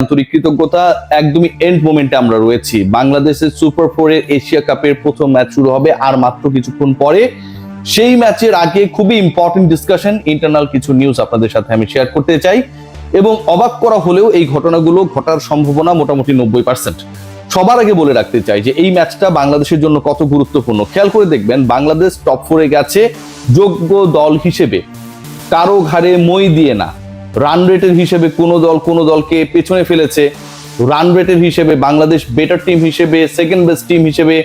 আন্তরিক কৃতজ্ঞতা। একদমই এন্ড মোমেন্টে আমরা রয়েছি। বাংলাদেশের সুপার 4 এর এশিয়া কাপের প্রথম ম্যাচ শুরু হবে আর মাত্র কিছুক্ষণ পরে। সেই ম্যাচের আগে খুবই ইম্পর্টেন্ট ডিসকাশন, ইন্টারনাল কিছু নিউজ আপনাদের সাথে আমি শেয়ার করতে চাই। এবং অবাক করা হলেও এই ঘটনাগুলো ঘটার সম্ভাবনা মোটামুটি 90%। সবার আগে বলে রাখতে চাই যে এই ম্যাচটা বাংলাদেশের জন্য কত গুরুত্বপূর্ণ। খেয়াল করে দেখবেন, বাংলাদেশ টপ 4 এ গেছে যোগ্য দল হিসেবে, কারো ঘাড়ে মই দিয়ে না। রান রেটের হিসেবে কোনো দলকে পেছনে ফেলেছে। রান রেটের হিসেবে বাংলাদেশ বেটার টিম হিসেবে, সেকেন্ড বেস্ট টিম হিসেবে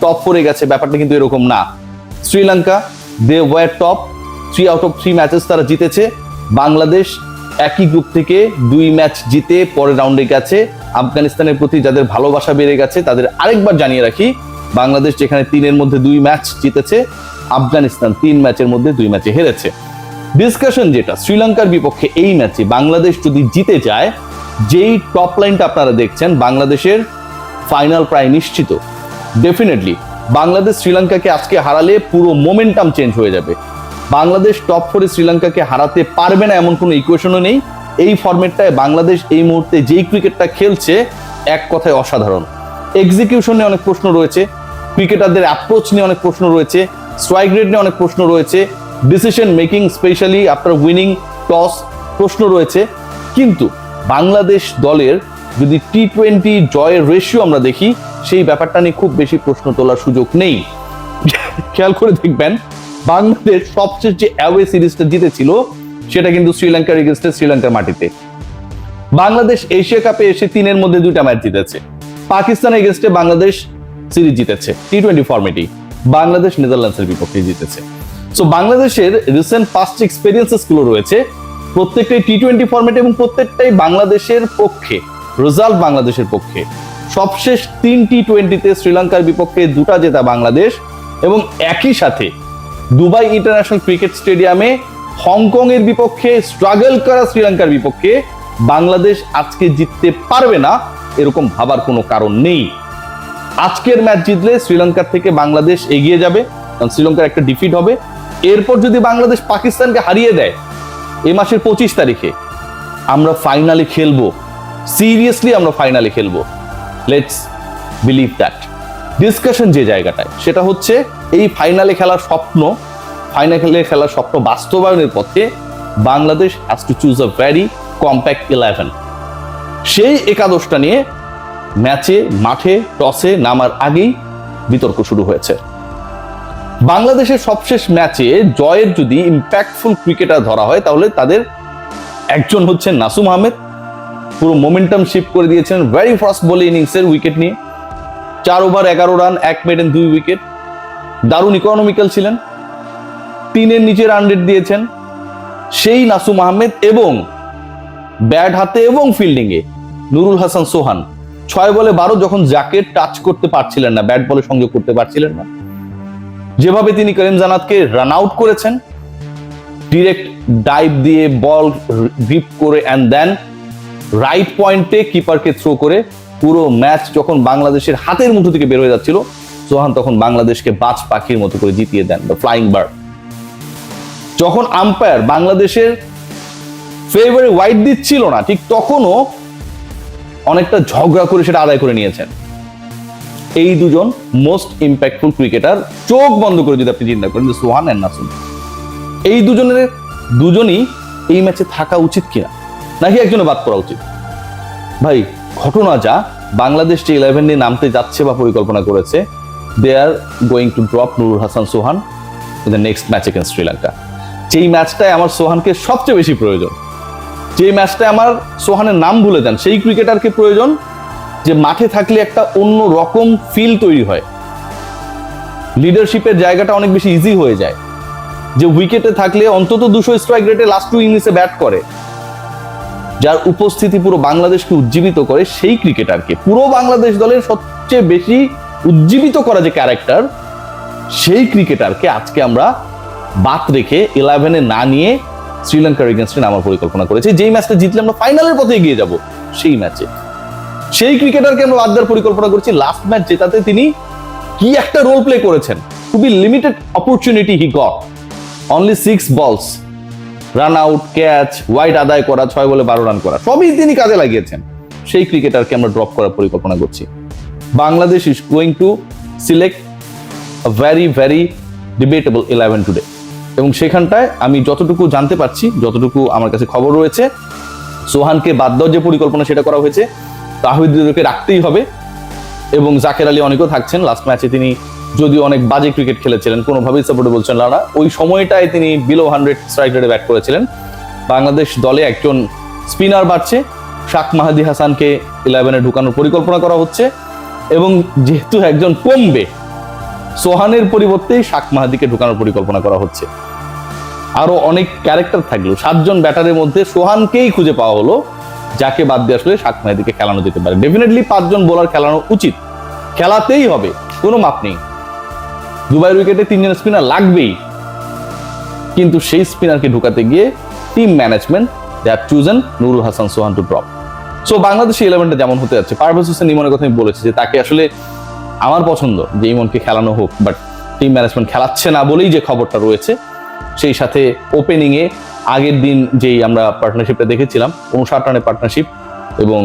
টপ 4 এ গেছে। ব্যাপারটা কিন্তু এরকম না। Sri Lanka they were top, 3 out of 3 matches তারা জিতেছে। বাংলাদেশ একই গ্রুপ থেকে 2 ম্যাচ জিতে পরের রাউন্ডে গেছে। আফগানিস্তানের প্রতি যাদের ভালোবাসা বেড়ে গেছে তাদের আরেকবার জানিয়ে রাখি, বাংলাদেশ যেখানে 3-এর মধ্যে 2 ম্যাচ জিতেছে, আফগানিস্তান 3 ম্যাচের মধ্যে 2 ম্যাচে হেরেছে। ডিসকাশন যেটা, শ্রীলঙ্কার বিপক্ষে এই ম্যাচে বাংলাদেশ যদি জিতে যায়, যেই টপ লাইনটা আপনারা দেখছেন, বাংলাদেশের ফাইনাল প্রায় নিশ্চিত। ডেফিনেটলি বাংলাদেশ শ্রীলঙ্কাকে আজকে হারালে পুরো মোমেন্টাম চেঞ্জ হয়ে যাবে। বাংলাদেশ টপ 4 এ শ্রীলঙ্কাকে হারাতে পারবে না এমন কোনো ইকুয়েশনও নেই। এই ফরম্যাটটায় বাংলাদেশ এই মুহূর্তে যেই ক্রিকেটটা খেলছে, এক কথায় অসাধারণ। এক্সিকিউশন নিয়ে অনেক প্রশ্ন রয়েছে, ক্রিকেটারদের অ্যাপ্রোচ নিয়ে অনেক প্রশ্ন রয়েছে, স্ট্রাইক রেট নিয়ে অনেক প্রশ্ন রয়েছে, decision making specially after winning toss প্রশ্ন রয়েছে। কিন্তু বাংলাদেশ দলের যদি টি-20 জয়ের রেশিও আমরা দেখি, সেই ব্যাপারটা নিয়ে খুব বেশি প্রশ্ন তোলার সুযোগ নেই। খেয়াল করে দেখবেন, বাংলাদেশ সবচেয়ে যে অ্যাওয়ে সিরিজটা জিতেছিল সেটা কিন্তু শ্রীলঙ্কার এগেইনস্টে, শ্রীলঙ্কার মাটিতে। বাংলাদেশ এশিয়া কাপে এসে 3-এর মধ্যে 2টা ম্যাচ জিতেছে। পাকিস্তানের এগেইনস্টে বাংলাদেশ সিরিজ জিতেছে টি-20 ফরম্যাটেই। বাংলাদেশ নেদারল্যান্ডসের বিপক্ষে জিতেছে। সো বাংলাদেশের রিসেন্ট পাস্ট এক্সপেরিয়েন্সেস গুলো রয়েছে, প্রত্যেকটাই টি-20 ফরম্যাট এবং প্রত্যেকটাই বাংলাদেশের পক্ষে, রেজাল্ট বাংলাদেশের পক্ষে। সবশেষ 3 টি-20তে শ্রীলঙ্কার বিপক্ষে 2টা জেতা বাংলাদেশ, এবং একই সাথে দুবাই ইন্টারন্যাশনাল ক্রিকেট স্টেডিয়ামে হংকং এর বিপক্ষে স্ট্রাগল করা শ্রীলঙ্কার বিপক্ষে বাংলাদেশ আজকে জিততে পারবে না এরকম ভাবার কোনো কারণ নেই। আজকের ম্যাচ জিতলে শ্রীলঙ্কার থেকে বাংলাদেশ এগিয়ে যাবে, কারণ শ্রীলঙ্কার একটা ডিফিট হবে। এরপর যদি বাংলাদেশ পাকিস্তানকে হারিয়ে দেয় এই মাসের 25 তারিখে, আমরা ফাইনালে খেলবো। সিরিয়াসলি আমরা ফাইনালে খেলবো। Let's believe that. ডিসকাশন যে জায়গাটায়, সেটা হচ্ছে এই ফাইনালে খেলার স্বপ্ন বাস্তবায়নের পথে Bangladesh has to choose a very compact 11। সেই একাদশটা নিয়ে মাঠে টসে নামার আগেই বিতর্ক শুরু হয়েছে। বাংলাদেশের সবশেষ ম্যাচে জয়ের যদি ইম্প্যাক্টফুল ক্রিকেটার ধরা হয়, তাহলে তাদের একজন হচ্ছেন নাসুম আহমেদ। পুরো মোমেন্টাম শিফট করে দিয়েছেন ভেরি ফার্স্ট বলে ইনিংসের উইকেট নিয়ে। 4 ওভার 11 রান, 1 মেডেন 2 উইকেট, দারুণ ইকোনমিক্যাল ছিলেন। 3-এর নিচে রান রেট দিয়েছেন সেই নাসুম আহমেদ, এবং ব্যাট হাতে এবং ফিল্ডিং এ নুরুল হাসান সোহান 6 বলে 12, যখন যাকে টাচ করতে পারছিলেন না, ব্যাট বলে সংযোগ করতে পারছিলেন না, যেভাবে তিনি করিম জানাতকে রান আউট করেছেন, ডিরেক্ট ডাইভ দিয়ে বল গ্রিপ করে অ্যান্ড দেন রাইট পয়েন্টে কিপারকে থ্রো করে, পুরো ম্যাচ যখন বাংলাদেশের হাতের মুঠো থেকে বের হয়ে যাচ্ছিল, সোহান তখন বাংলাদেশকে বাজ পাখির মতো করে জিতিয়ে দেন, দ্য ফ্লাইং বার্ড। যখন আম্পায়ার বাংলাদেশের ফেভারে ওয়াইড দিচ্ছিল না, ঠিক তখনও অনেকটা ঝগড়া করে সেটা আদায় করে নিয়েছেন। এই দুজন মোস্ট ইম্প্যাক্টফুল ক্রিকেটার, চোখ বন্ধ করে যদি আপনি চিন্তা করেন, যে সোহান এন্ড নাসুম, এই দুজনই এই ম্যাচে থাকা উচিত কিনা, নাকি একজনে বাদ করা উচিত? ভাই, ঘটনা যা, বাংলাদেশ যে 11 নিয়ে নামতে যাচ্ছে বা পরিকল্পনা করেছে, they are going to drop Nurul Hasan Sohan in the next match against Sri Lanka. যেই ম্যাচটায় আমার সোহানকে সবচেয়ে বেশি প্রয়োজন, যে ম্যাচটায় আমার সোহানের নাম ভুলে যান, সেই ক্রিকেটারকে প্রয়োজন যে মাঠে থাকলে একটা অন্য রকম ফিল তৈরি হয়, লিডারশিপের জায়গাটা অনেক বেশি ইজি হয়ে যায়, যে উইকেটে থাকলে অন্তত 200 স্ট্রাইক রেটে লাস্ট 2 ইনিংসে ব্যাট করে, যার উপস্থিতি পুরো বাংলাদেশকে উজ্জীবিত করে, সেই ক্রিকেটারকে, পুরো বাংলাদেশ দলের সবচেয়ে বেশি উজ্জীবিত করা যে ক্যারেক্টার, সেই ক্রিকেটারকে আজকে আমরা বাদ রেখে 11-এ না নিয়ে শ্রীলঙ্কার এগেইনস্টে নামার পরিকল্পনা করেছি। যেই ম্যাচটা জিতলে আমরা ফাইনালের পথে এগিয়ে যাব, সেই ম্যাচে সেই ক্রিকেটারকে আমরা বাদ দেওয়ার পরিকল্পনা করেছি। লাস্ট ম্যাচ জেতাতে তিনি কি একটা রোল প্লে করেছেন, খুবই limited opportunity he got, only 6 বলস, রান আউট, ক্যাচ, ওয়াইড আদায় করা, 6 বলে 12 রান করা, সবই তিনি কাজে লাগিয়েছেন। সেই ক্রিকেটারকে আমরা ড্রপ করার পরিকল্পনা করছি। Bangladesh is going to select a very very debatable 11 today, এবং সেখানটায় আমি যতটুকু জানতে পারছি, যতটুকু আমার কাছে খবর রয়েছে, সোহানকে বাদ দেওয়ার যে পরিকল্পনা সেটা করা হয়েছে, তাহিদ হৃদয়কে রাখতেই হবে, এবং জাকের আলী অনেকেও থাকছেন। লাস্ট ম্যাচে তিনি যদিও অনেক বাজে ক্রিকেট খেলেছিলেন, কোনোভাবেই সাপোর্টেবল ছিলেন না, ওই সময়টায় তিনি বিলো 100 স্ট্রাইক রেটে ব্যাট করেছিলেন। বাংলাদেশ দলে একজন স্পিনার বাড়ছে, শাক মাহাদি হাসানকে 11-এ ঢুকানোর পরিকল্পনা করা হচ্ছে, এবং যেহেতু একজন কমবে, সোহানের পরিবর্তে শাক মাহাদিকে ঢুকানোর পরিকল্পনা করা হচ্ছে। আরো অনেক ক্যারেক্টার থাকলেও 7 জন ব্যাটারের মধ্যে সোহানকেই খুঁজে পাওয়া হলো, যাকে বাদ দিয়ে আসলে শাক মাহাদিকে খেলানো যেতে পারে। ডেফিনেটলি 5 জন বোলার খেলানো উচিত, খেলাতেই হবে, কোনো মাপ নেই। দুবাইয়ের উইকেটে 3 জন স্পিনার লাগবেই, কিন্তু সেই স্পিনারকে ঢুকাতে গিয়ে team management they have chosen Nurul Hasan Sohan to drop. So Bangladeshi 11টা যেমন হতে যাচ্ছে, পারভেজ হোসেন ইমনের কথা আমি বলেছি যে তাকে আসলে আমার পছন্দ যে ইমনকে খেলানো হোক, বাট টিম ম্যানেজমেন্ট খেলাচ্ছে না বলেই যে খবরটা রয়েছে। সেই সাথে ওপেনিং এ আগের দিন যেই আমরা পার্টনারশিপটা দেখেছিলাম, 59 রানের পার্টনারশিপ, এবং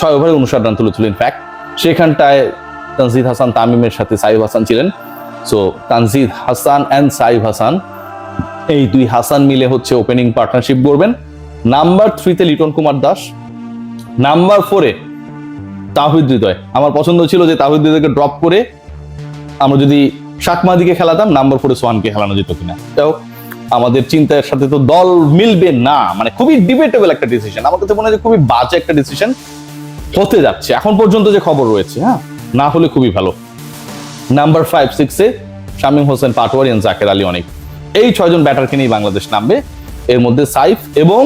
6 ওভারে 59 রান তুলেছিল। ইনফ্যাক্ট সেখানটায় তানজিদ হাসান তামিমের সাথে সাইফ হাসান ছিলেন। সো তানজিদ হাসান অ্যান্ড সাইফ হাসান, এই 2 হাসান মিলে হচ্ছে ওপেনিং পার্টনারশিপ করবেন। নাম্বার 3-তে লিটন কুমার দাস, নাম্বার 4-এ তাহিদ হৃদয়। আমার পছন্দ ছিল যে তাহিদ হৃদয়কে ড্রপ করে আমরা যদি শাক মাহাদিকে খেলাতাম, নাম্বার 4-এ সোহানকে খেলানো যেত কিনা। তাও আমাদের চিন্তার সাথে তো দল মিলবে না, মানে খুবই ডিবেটেবল একটা ডিসিশন। আমার কাছে মনে হয় খুবই বাজে একটা ডিসিশন হতে যাচ্ছে এখন পর্যন্ত যে খবর রয়েছে। হ্যাঁ, না হলে খুবই ভালো। নাম্বার 5-6-এ শামীম হোসেন পাটোয়ারি এবং জাকের আলী অনেক, এই 6 জন ব্যাটারকে নিয়ে বাংলাদেশ নামবে। এর মধ্যে সাইফ এবং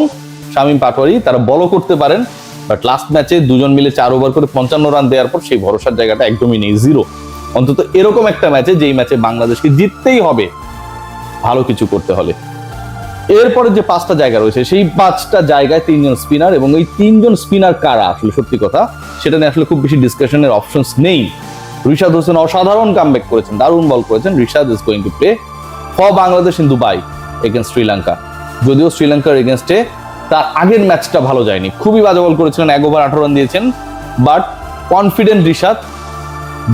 শামীম পাটোয়ারি তারা বলও করতে পারেন, বাট লাস্ট ম্যাচে 2 জন মিলে 4 ওভার করে 55 রান দেওয়ার পর সেই ভরসার জায়গাটা একদমই নেই, জিরো। অন্তত এরকম একটা ম্যাচে, যেই ম্যাচে বাংলাদেশকে জিততেই হবে ভালো কিছু করতে হলে। এরপরে যে 5টা জায়গা রয়েছে, সেই 5টা জায়গায় 3 জন স্পিনার, এবং এই 3 জন স্পিনার কারা আসলে সত্যি কথা সেটা নিয়ে আসলে খুব বেশি ডিসকাশনের অপশনস নেই। রিশাদ হোসেন অসাধারণ কামব্যাক করেছেন, দারুণ বল করেছেন। Rishad is going to play for Bangladesh in Dubai against Sri Lanka. যদিও শ্রীলঙ্কার এগেনস্টে তার আগের ম্যাচটা ভালো যায়নি, খুবই বাজে বল করেছিলেন, 1 ওভার 18 রান দিয়েছেন, বাট কনফিডেন্ট রিশাদ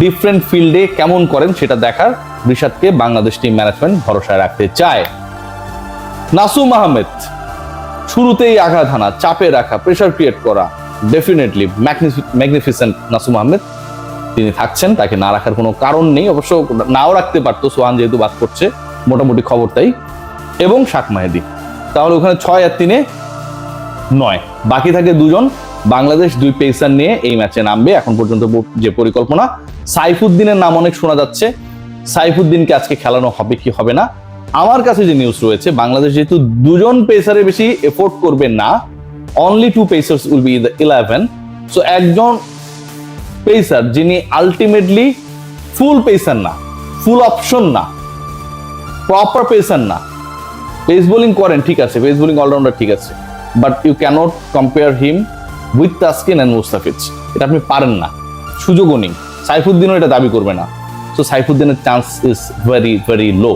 ডিফারেন্ট ফিল্ডে কেমন করেন সেটা দেখার রিশাদকে বাংলাদেশ টিম ম্যানেজমেন্ট ভরসায় রাখতে চায়। নাসুম আহমেদ শুরুতেই আঘাত হানা, চাপে রাখা, প্রেসার ক্রিয়েট করা, ডেফিনেটলি ম্যাগনিফিসেন্ট নাসুম আহমেদ, তিনি থাকছেন, তাকে না রাখার কোনো কারণ নেই। অবশ্য নাও রাখতে পারতো, সোহান যেহেতু বাদ করছে, মোটামুটি খবর তাই। এবং শাক মাহাদি, তাহলে ওখানে 6 আর 3-এ 9, বাকি থাকে 2 জন। বাংলাদেশ 2 পেসার নিয়ে এই ম্যাচে নামবে। এখন পর্যন্ত যে পরিকল্পনা, সাইফুদ্দিনের নাম অনেক শোনা যাচ্ছে, সাইফুদ্দিনকে আজকে খেলানো হবে কি হবে না। আমার কাছে যে নিউজ রয়েছে, বাংলাদেশ যেহেতু 2 জন পেসারে বেশি এফোর্ট করবে না, only 2 pacers will be in the 11। So একজন পেসার যিনি আলটিমেটলি ফুল পেসার না, ফুল অপশন না, প্রপার পেসার না, পেস বোলিং করেন ঠিক আছে, পেস বোলিং অলরাউন্ডার ঠিক আছে, but you cannot compare him with Taskin and Mustafiz. এটা আপনি পারেন না, সুযোগও নেই। সাইফুদ্দিনও এটা দাবি করবে না। সো সাইফুদ্দিনের chance is very very low.